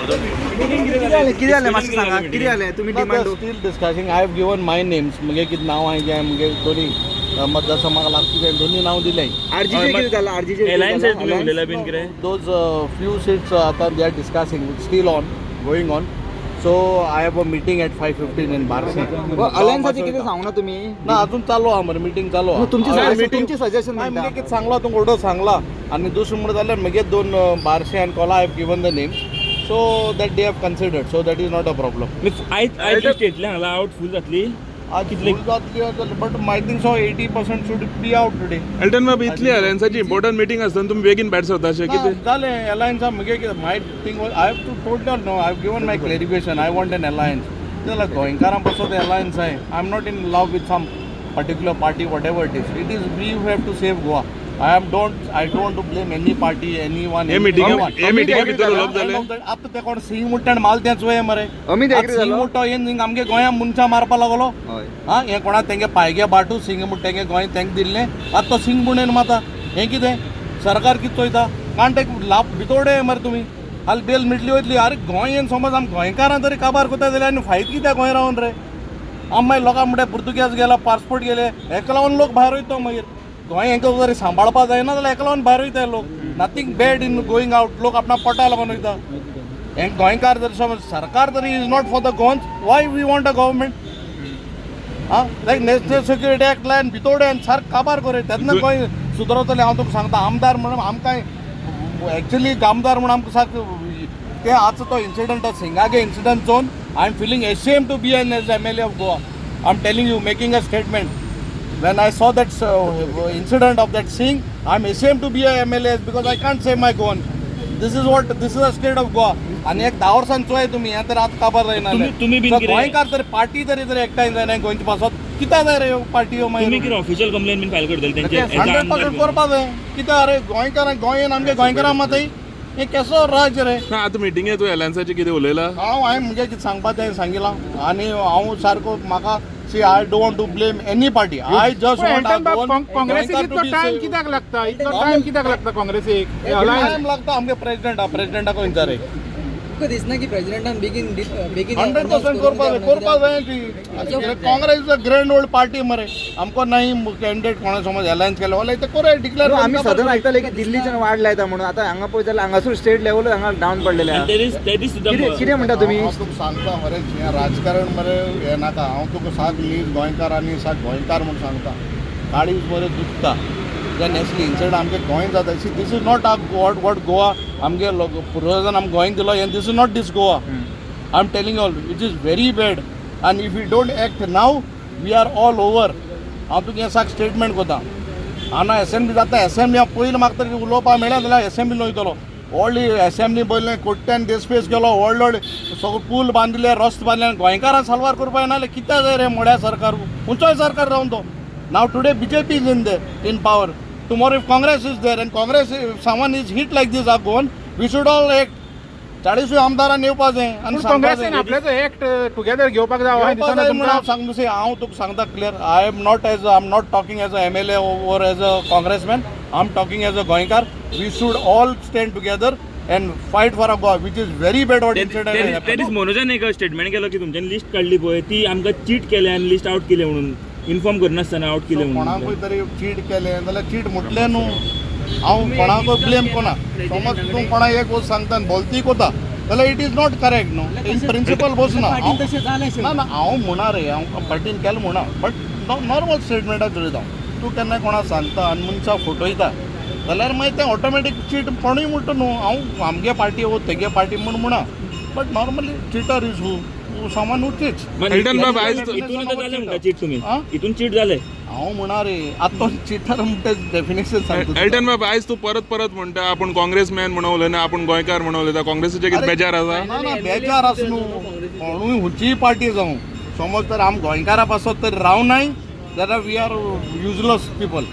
किती जालें मातशें सांगा किती जालें तुमी demand steel discussing I have given my names मुगे कितें नांव हांवें जें मुगे दोनी मतदारसंघाक लागता तें दोनी नांव दिलें आरजीचे किती जालां आरजीचे एलायन्स तुम्ही उलयला बीन कितें दोज फ्यू सीट्स आतां they are discussing still on going on so I have a meeting at 5:15 in Barshi अलायन्साचे कितें सांगू ना तुमी ना अजून चालू आहा मरे मिटींग चालू आहा तुमची सजेशन हांवें मुगे कितें सांगला तुमकां ऑर्डर सांगला आनी दुसरें म्हणटा जाल्यार मुगे दोन बार्शी आनी कोला I have given the names so that they have considered so that is not a problem आयज स्टेटले हांगा आउट फूल जातली आज कितले but I think so 80% should be out today एल्टन बाब इतली अलायन्साची इम्पॉर्टंट मिटींग आसतना तुमी बेगीन भायर सरता अशें कितें जालें अलायन्सा मुगे कितें my thing I have to total no I have given my clarification I want an alliance जाल्यार गोंयकारां पासून तें alliance I I am not in love with some particular party whatever it is we have to save Goa I don't to blame any party, anyone. हे मिटिंगे भितर उलोवप जालें आतां ते कोण सिंग मुट्ट्यान माल तेच वय मरे अमित एग्री सिंग मुट्टो येन आमगे गोंया मनशां मारपा लागलो हा हे कोणा तेंगे पायगे बाटू सिंग मुट्ट्यागे गोंय तेंक दिल्लें आतां तो सिंग मुणेन माता हें कितें सरकार कितें चोयता काण ते लाभ भितोडे मरे तुमी हाल बेल मिटली वयतली अरे गोंयन समज आम गोंयकारां तरी काबार कोता जाल्यार आनी फायद कित्याक गोंय रावन रे आम मागीर लोकां म्हणटा पुर्तुगेज गेला पासपोर्ट गेले हेका लागून लोक भायर वयता मागीर गोंय हेंका जरी सांबाळपा जायना जाल्यार हेका लागून भायर वयताय लोक nothing bad in going out लोक आपणा पोटा लागून वयता हे गोंयकार जर समज सरकार तरी is not for the Goans why we want a government like national security act लायन भितोडे आनी सारक काबार करे तेन्ना गोंय सुदरतलें हांव तुका सांगता आमदार म्हणून आमकां एक्चुली आमदार म्हणून आमकां सारक ते आज तो इन्सिडंट सिंगागे इन्सिडंट चोवन I am feeling ashamed to be an as MLA of Goa I am telling you making a statement when I saw that incident of that Singh, I'm ashamed to be a MLA because I can't save my Goan. This is a state of Goa. आणि एक 10 वर्सांनी चोय तुम्ही हे तर आतां काबार जायना तुम्ही बीन कितें गोंयकार तरी पार्टी तरी एकठांय जायना गोंयच्या पासत कित्याक जाय रे पार्टी तुम्ही कितें ऑफिशियल कंप्लेन बीन फायल करतले तेंचे 100% करपा जाय कित्याक रे गोंयकारांक गोंयन आमगे गोंयकारां मातय हे केसो राज्य रे ना आतां मिटिंगे तूं अलायन्साची कितें उलयला हांवें मुगे कितें सांगपा तें सांगिलां आनी हांव सारको म्हाका See, I don't want to blame any party. I just want काँग्रेसीक इतलो टाइम कित्याक लागता इतलो टाइम कित्याक लागता काँग्रेसीक टाइम लागता आमगे प्रेसिडेंटाक विचारे तुका दिसना की प्रेसिडेंटान बेगीन 100% करपा जाय ती Congress is a grand old party मरे आमको नाही कॅन्डिडेट कोणा समज अलायन्स केलो जाल्यार ते करे डिक्लेअर आमी सदन आयकताले की दिल्लीच्यान वाड लायता म्हणून आतां हांगा पळय जाल्यार हांगासूर स्टेट लेवल हांगा डावन पडलेले कितें म्हणटा तुमी हांव तुका सांगता मरे हें राजकारण मरे हें नाका हांव तुका साक न्हीद गोंयकारांनी साक गोंयकार म्हूण सांगता काळीज मरे दुखता जे नॅशनल इन्सिडंट आमगे गोंय जाता see this is not what Goa आमगे पुर्वजान आमकां गोंय दिलो and this is not this Goa I am telling all it is very bad आनी if you don't act now we are all over हांव तुका हें साक स्टेटमेंट कोता हांगा असेंब्ली जाता असेंब्ली हांव पयलीं म्हाका तरी उलोवपा मेळ्ळें जाल्यार असेंब्लीन वयतलो व्हडली असेंब्ली पयलें कोट्ट्यान देसपेस केलो व्हड सगळो पूल बांदले रस्तो बांदले आनी गोंयकारां साल्वार करपा येना जाल्यार कित्याक जाय रे मोड्या सरकार खंयचोय सरकार रावन तो नाव today BJP is in power. Tomorrow if Congress is there and Congress if someone is hit like this Agon, we should all act. 40 आमदारांनी येवपा जाय आनी काँग्रेसीन आपल्याचो एक्ट टुगेदर घेवपाक जाय हांव तुका सांगता clear I am not talking as a MLA or as a congressman. I am talking as a Goinkar. We should all stand together and fight for a Goa, which is very bad what incident happened. मनोजान एक statement केलो की तुमच्यान list काडली पळय ती आमकां cheat केले आनी list out केले म्हणून इन्फॉर्म करनासतना आउट केले म्हणून कोणाकूय तरी चीट केलें जाल्यार चीट म्हटलें न्हू हांव कोणाकूय ब्लेम कोना समज तूं कोणा एक वस्त सांगता आनी भलती कोता जाल्यार इट इज नॉट करेक्ट न्हू इन प्रिंसिपल बसना ना हांव म्हणा रे हांव पार्टीन केलें म्हणा बट नॉर्मल स्टेटमेंटाक उलयता तूं केन्ना कोणा सांगता आनी मनशाक फटयता जाल्यार मागीर तें ऑटोमॅटीक चीट कोणूय म्हणटा न्हू हांव आमगे पार्टी वो तेगे पार्टी म्हूण म्हणा but normally cheater is who सामान उठीच एल्टन बाब आयज इतून जाले म्हणटा चीट तुमी इतून चीट जाले हांव म्हणा रे आतां चिटर म्हणटा डेफिनेशन सांगता एल्टन बाब आयज तूं परत म्हणटा आपूण काँग्रेसमॅन म्हणून उलयना आपूण गोंयकार म्हणून उलयता काँग्रेसीचे कितें बेजार आसा ना बेजार आसा न्हू कोणूय खंयचीय पार्टी जावं समज तर आम गोंयकारा पासत तर रावनाय जाल्यार we are useless people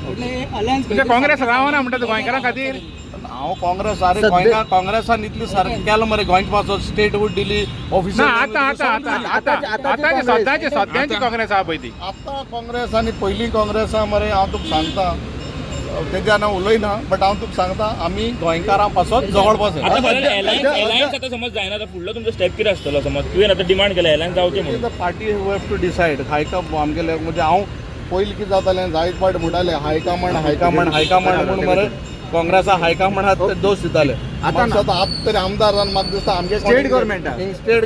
Congress रावना म्हणटा गोंयकारां खातीर हांव काँग्रेस अरे गोंयकार काँग्रेसान इतली सारकें केलां मरे गोंयच्या पासत स्टेटहूड दिली ऑफिसर सद्याची काँग्रेस आहा पळय ती आतां काँग्रेस आनी पयलीं काँग्रेस आहा मरे हांव तुका सांगता तेज्यान उलयना बट हांव तुका सांगता आमी गोंयकारां पासत जवळ आता बसय फाल्यां एलायन्स आता समज जायना तर फुडलो तुमचो स्टेप कितें आसतलो समज तुवें आता डिमांड केला एलायन्स जावचें म्हणून पार्टी हॅव टू डिसायड हायकम आमगेले म्हणजे हांव पयलीं कितें जातालें जायत फावट म्हणटाले हायकमांड म्हणून मरे काँग्रेसा हायकमांडात ते दोश दिताले आता ना. आतां तरी आमदारान म्हाका दिसता आमगे State government आ. स्टेट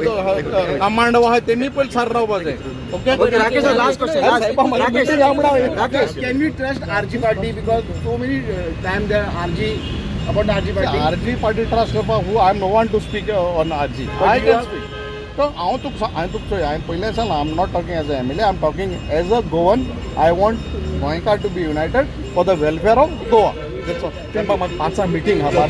कमांड आहा तेमी पयलीं सार रावपाक जाय Okay, Rakesh, last question. Rakesh, Can we trust RG party because so many times there are RG about the RG party? RG party trust करपाक who I no want to speak on RG I can speak तो हांव तुका हांवें पयलें सांगलां I am not talking as a M L A I am talking as a Goan I want गोंयकार to be united for the welfare of Goa तेंपा म्हाका 5 meeting आहा